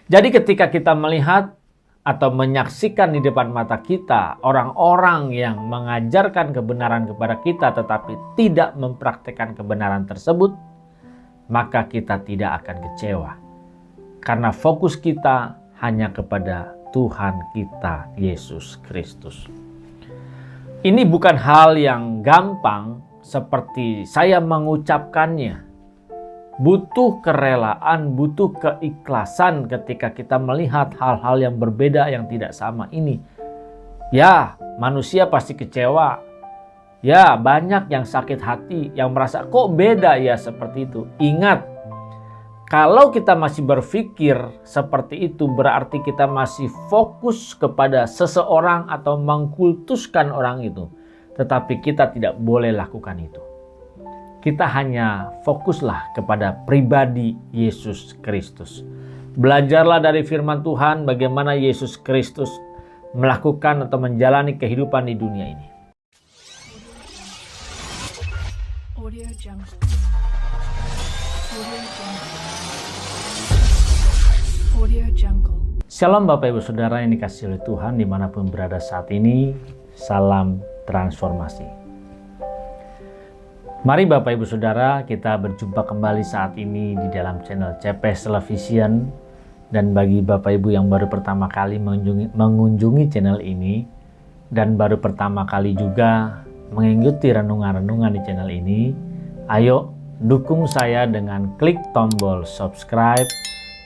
Jadi ketika kita melihat atau menyaksikan di depan mata kita orang-orang yang mengajarkan kebenaran kepada kita tetapi tidak mempraktikkan kebenaran tersebut, maka kita tidak akan kecewa. Karena fokus kita hanya kepada Tuhan kita, Yesus Kristus. Ini bukan hal yang gampang seperti saya mengucapkannya. Butuh kerelaan, butuh keikhlasan ketika kita melihat hal-hal yang berbeda yang tidak sama ini. Ya, manusia pasti kecewa. Ya, banyak yang sakit hati, yang merasa kok beda ya seperti itu. Ingat, kalau kita masih berpikir seperti itu berarti kita masih fokus kepada seseorang atau mengkultuskan orang itu. Tetapi kita tidak boleh lakukan itu. Kita hanya fokuslah kepada pribadi Yesus Kristus. Belajarlah dari firman Tuhan bagaimana Yesus Kristus melakukan atau menjalani kehidupan di dunia ini. Shalom Bapak Ibu Saudara yang dikasihi oleh Tuhan dimanapun berada saat ini. Salam transformasi. Mari Bapak Ibu Saudara, kita berjumpa kembali saat ini di dalam channel CPS Television. Dan bagi Bapak Ibu yang baru pertama kali mengunjungi channel ini dan baru pertama kali juga mengikuti renungan-renungan di channel ini, ayo dukung saya dengan klik tombol subscribe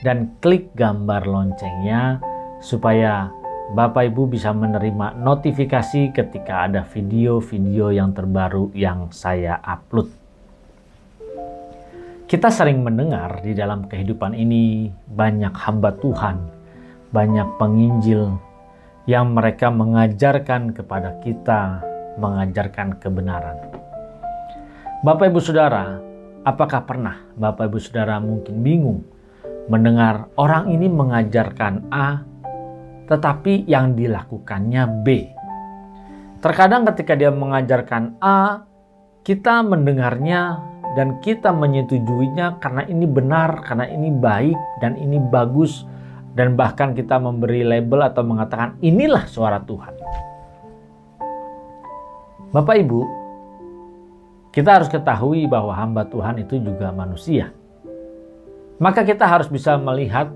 dan klik gambar loncengnya supaya Bapak Ibu bisa menerima notifikasi ketika ada video-video yang terbaru yang saya upload. Kita sering mendengar di dalam kehidupan ini banyak hamba Tuhan, banyak penginjil yang mereka mengajarkan kepada kita, mengajarkan kebenaran. Bapak Ibu Saudara, apakah pernah Bapak Ibu Saudara mungkin bingung mendengar orang ini mengajarkan A, tetapi yang dilakukannya B. Terkadang ketika dia mengajarkan A, kita mendengarnya dan kita menyetujuinya karena ini benar, karena ini baik, dan ini bagus. Dan bahkan kita memberi label atau mengatakan inilah suara Tuhan. Bapak Ibu, kita harus ketahui bahwa hamba Tuhan itu juga manusia. Maka kita harus bisa melihat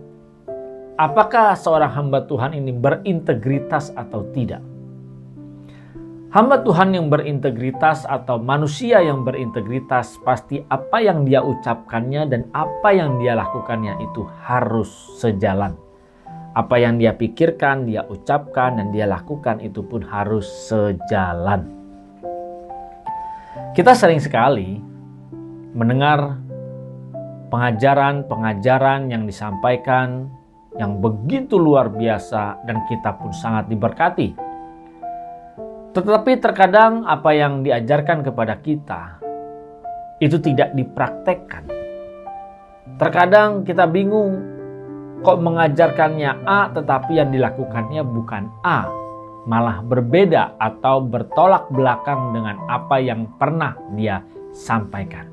apakah seorang hamba Tuhan ini berintegritas atau tidak. Hamba Tuhan yang berintegritas atau manusia yang berintegritas pasti apa yang dia ucapkannya dan apa yang dia lakukannya itu harus sejalan. Apa yang dia pikirkan, dia ucapkan, dan dia lakukan itu pun harus sejalan. Kita sering sekali mendengar pengajaran-pengajaran yang disampaikan yang begitu luar biasa dan kita pun sangat diberkati. Tetapi terkadang apa yang diajarkan kepada kita itu tidak dipraktekkan. Terkadang kita bingung kok mengajarkannya A tetapi yang dilakukannya bukan A, malah berbeda atau bertolak belakang dengan apa yang pernah dia sampaikan.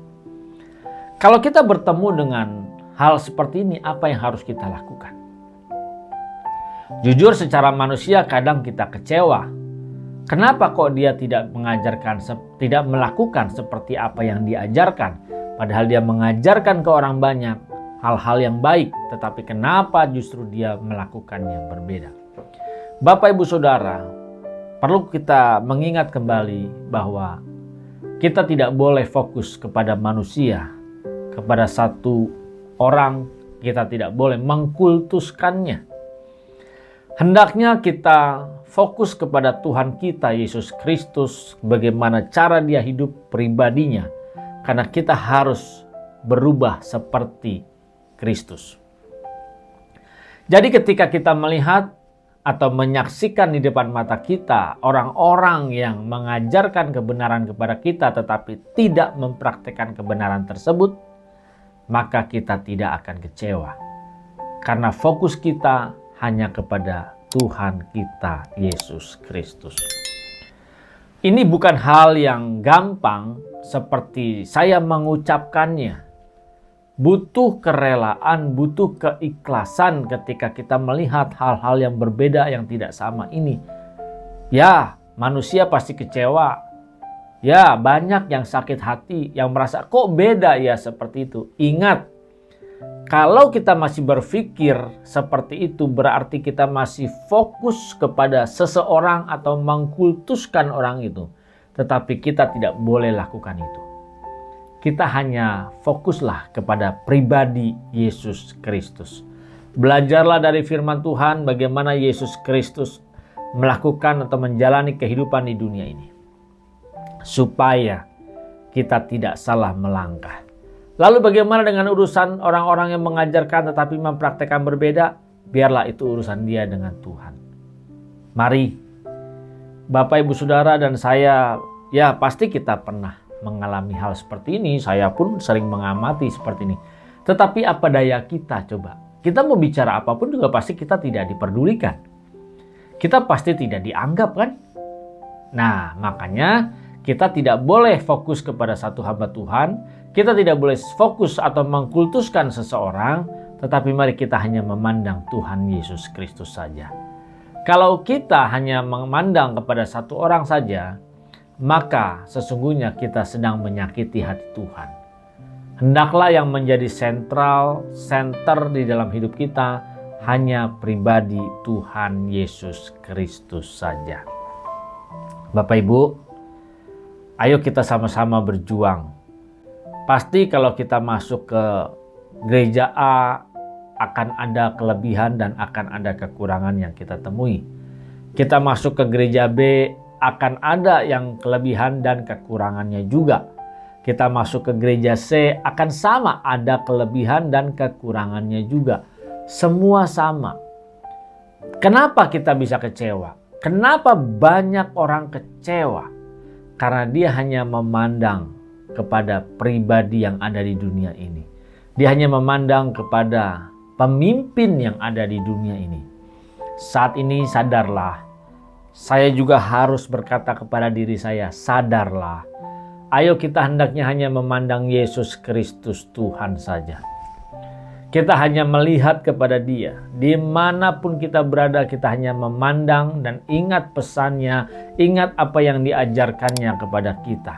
Kalau kita bertemu dengan hal seperti ini, apa yang harus kita lakukan? Jujur secara manusia kadang kita kecewa. Kenapa kok dia tidak melakukan seperti apa yang diajarkan? Padahal dia mengajarkan ke orang banyak hal-hal yang baik. Tetapi kenapa justru dia melakukannya berbeda? Bapak Ibu Saudara, perlu kita mengingat kembali bahwa kita tidak boleh fokus kepada manusia, kepada satu orang. Kita tidak boleh mengkultuskannya. Hendaknya kita fokus kepada Tuhan kita Yesus Kristus, bagaimana cara dia hidup pribadinya, karena kita harus berubah seperti Kristus. Jadi ketika kita melihat atau menyaksikan di depan mata kita orang-orang yang mengajarkan kebenaran kepada kita tetapi tidak mempraktikkan kebenaran tersebut, maka kita tidak akan kecewa. Karena fokus kita hanya kepada Tuhan kita, Yesus Kristus. Ini bukan hal yang gampang seperti saya mengucapkannya. Butuh kerelaan, butuh keikhlasan ketika kita melihat hal-hal yang berbeda yang tidak sama ini. Ya, manusia pasti kecewa. Ya, banyak yang sakit hati, yang merasa kok beda ya seperti itu. Ingat, kalau kita masih berpikir seperti itu berarti kita masih fokus kepada seseorang atau mengkultuskan orang itu. Tetapi kita tidak boleh lakukan itu. Kita hanya fokuslah kepada pribadi Yesus Kristus. Belajarlah dari firman Tuhan bagaimana Yesus Kristus melakukan atau menjalani kehidupan di dunia ini. Supaya kita tidak salah melangkah. Lalu bagaimana dengan urusan orang-orang yang mengajarkan tetapi mempraktekkan berbeda? Biarlah itu urusan dia dengan Tuhan. Mari, Bapak Ibu Saudara dan saya, ya pasti kita pernah mengalami hal seperti ini. Saya pun sering mengamati seperti ini. Tetapi apa daya kita coba? Kita mau bicara apapun juga pasti kita tidak diperdulikan. Kita pasti tidak dianggap kan? Nah, makanya kita tidak boleh fokus kepada satu hamba Tuhan. Kita tidak boleh fokus atau mengkultuskan seseorang. Tetapi mari kita hanya memandang Tuhan Yesus Kristus saja. Kalau kita hanya memandang kepada satu orang saja, maka sesungguhnya kita sedang menyakiti hati Tuhan. Hendaklah yang menjadi center di dalam hidup kita hanya pribadi Tuhan Yesus Kristus saja. Bapak Ibu, ayo kita sama-sama berjuang. Pasti kalau kita masuk ke gereja A akan ada kelebihan dan akan ada kekurangan yang kita temui. Kita masuk ke gereja B akan ada yang kelebihan dan kekurangannya juga. Kita masuk ke gereja C akan sama ada kelebihan dan kekurangannya juga. Semua sama. Kenapa kita bisa kecewa? Kenapa banyak orang kecewa? Karena dia hanya memandang kepada pribadi yang ada di dunia ini. Dia hanya memandang kepada pemimpin yang ada di dunia ini. Saat ini sadarlah. Saya juga harus berkata kepada diri saya, sadarlah. Ayo kita hendaknya hanya memandang Yesus Kristus Tuhan saja. Kita hanya melihat kepada Dia. Dimanapun kita berada, kita hanya memandang dan ingat pesannya, ingat apa yang diajarkannya kepada kita.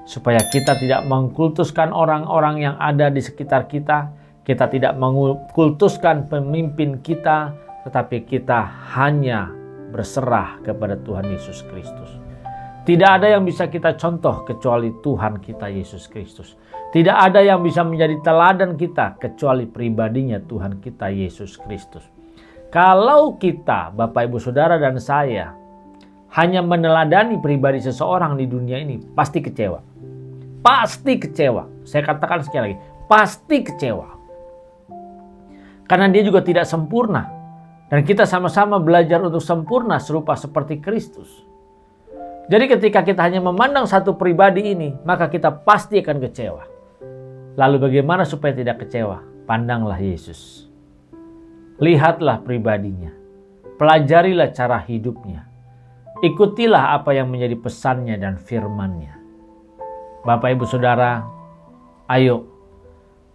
Supaya kita tidak mengkultuskan orang-orang yang ada di sekitar kita. Kita tidak mengkultuskan pemimpin kita, tetapi kita hanya berserah kepada Tuhan Yesus Kristus. Tidak ada yang bisa kita contoh kecuali Tuhan kita Yesus Kristus. Tidak ada yang bisa menjadi teladan kita kecuali pribadinya Tuhan kita Yesus Kristus. Kalau kita, Bapak Ibu Saudara dan saya, hanya meneladani pribadi seseorang di dunia ini, pasti kecewa. Pasti kecewa. Saya katakan sekali lagi, pasti kecewa. Karena dia juga tidak sempurna. Dan kita sama-sama belajar untuk sempurna serupa seperti Kristus. Jadi ketika kita hanya memandang satu pribadi ini, maka kita pasti akan kecewa. Lalu bagaimana supaya tidak kecewa? Pandanglah Yesus. Lihatlah pribadinya. Pelajarilah cara hidupnya. Ikutilah apa yang menjadi pesannya dan firman-Nya. Bapak Ibu Saudara, ayo.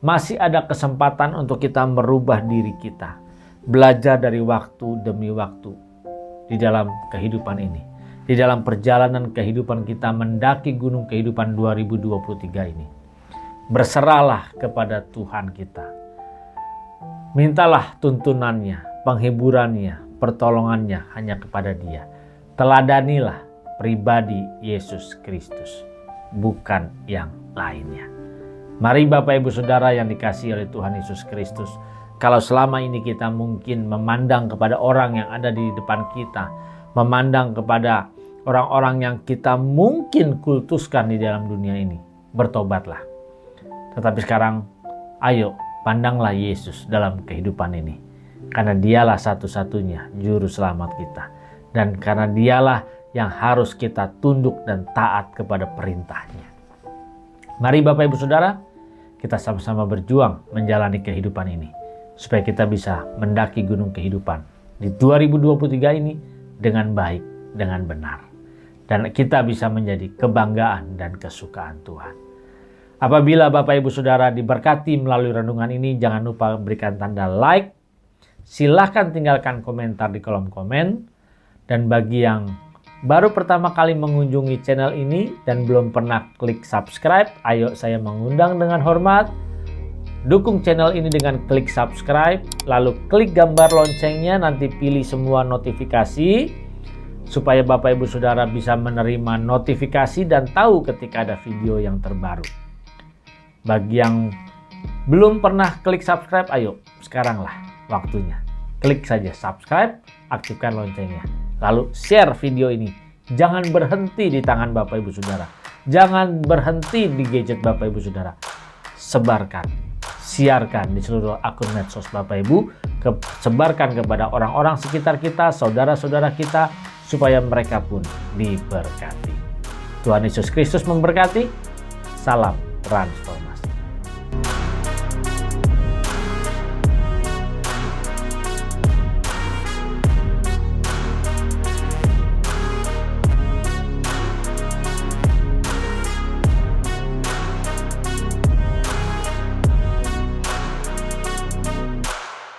Masih ada kesempatan untuk kita merubah diri kita. Belajar dari waktu demi waktu di dalam kehidupan ini. Di dalam perjalanan kehidupan kita mendaki gunung kehidupan 2023 ini. Berserahlah kepada Tuhan kita. Mintalah tuntunannya, penghiburannya, pertolongannya hanya kepada Dia. Teladanilah pribadi Yesus Kristus, bukan yang lainnya. Mari Bapak Ibu Saudara yang dikasihi oleh Tuhan Yesus Kristus, kalau selama ini kita mungkin memandang kepada orang yang ada di depan kita, memandang kepada orang-orang yang kita mungkin kultuskan di dalam dunia ini, bertobatlah. Tetapi sekarang, ayo pandanglah Yesus dalam kehidupan ini. Karena Dialah satu-satunya juru selamat kita. Dan karena Dialah yang harus kita tunduk dan taat kepada perintahnya. Mari Bapak Ibu Saudara, kita sama-sama berjuang menjalani kehidupan ini. Supaya kita bisa mendaki gunung kehidupan di 2023 ini dengan baik, dengan benar. Dan kita bisa menjadi kebanggaan dan kesukaan Tuhan. Apabila Bapak Ibu Saudara diberkati melalui renungan ini, jangan lupa berikan tanda like. Silahkan tinggalkan komentar di kolom komen. Dan bagi yang baru pertama kali mengunjungi channel ini dan belum pernah klik subscribe, ayo saya mengundang dengan hormat. Dukung channel ini dengan klik subscribe, lalu klik gambar loncengnya, nanti pilih semua notifikasi, supaya Bapak Ibu Saudara bisa menerima notifikasi dan tahu ketika ada video yang terbaru. Bagi yang belum pernah klik subscribe, ayo sekaranglah waktunya. Klik saja subscribe, aktifkan loncengnya. Lalu share video ini. Jangan berhenti di tangan Bapak Ibu Saudara. Jangan berhenti di gadget Bapak Ibu Saudara. Sebarkan, siarkan di seluruh akun medsos Bapak Ibu. Sebarkan kepada orang-orang sekitar kita, saudara-saudara kita, supaya mereka pun diberkati. Tuhan Yesus Kristus memberkati. Salam transformasi.